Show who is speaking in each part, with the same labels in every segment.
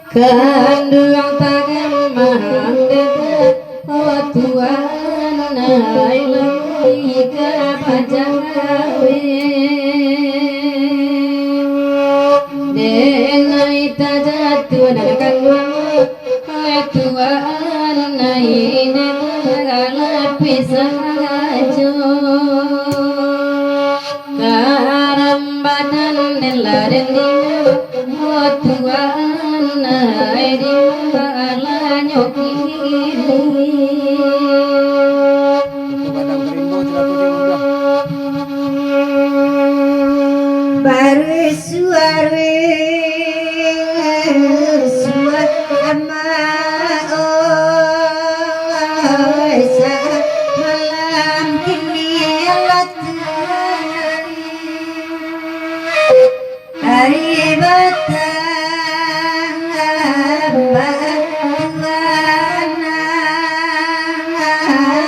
Speaker 1: Kandung tangan mangga Tuhan ay lemui kapajangawe denai tajatuan kandung Tuhan ay denai pisajo karambanan neladen Tuhan ay dimala nyokini baru suara ama malam kini hari batang mana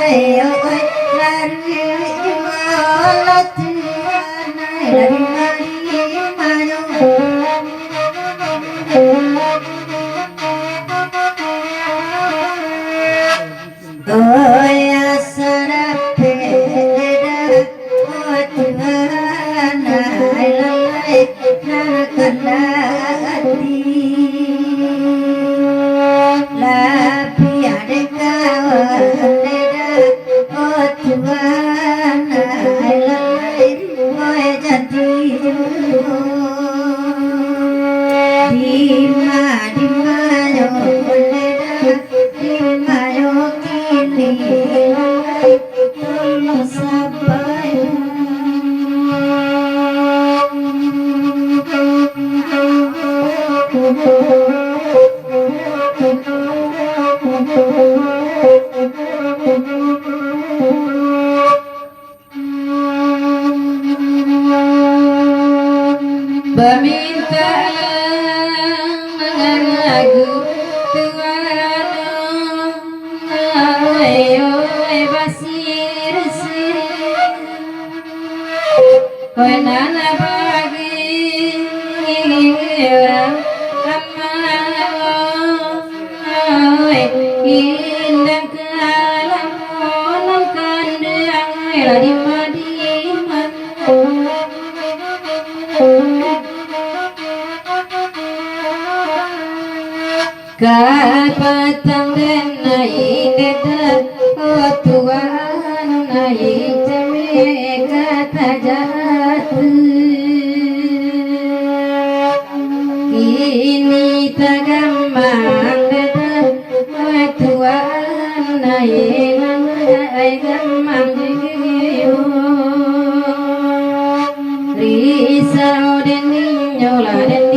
Speaker 1: ayo hari dari oh ya sarape oh Tuhan lalai nakalati lapi ada kawan oh Tuhan lalai oh jati dima yo dima yo kini tolong sampai Bamintalah lagu tuano oi basir sir oi nana bagi orang ramai indah kalamonan kandang ladi madiman kapatang den naik tuan naik jame kata jatuh ini tagambang tuan naik gamang jigiyo risau den nyola den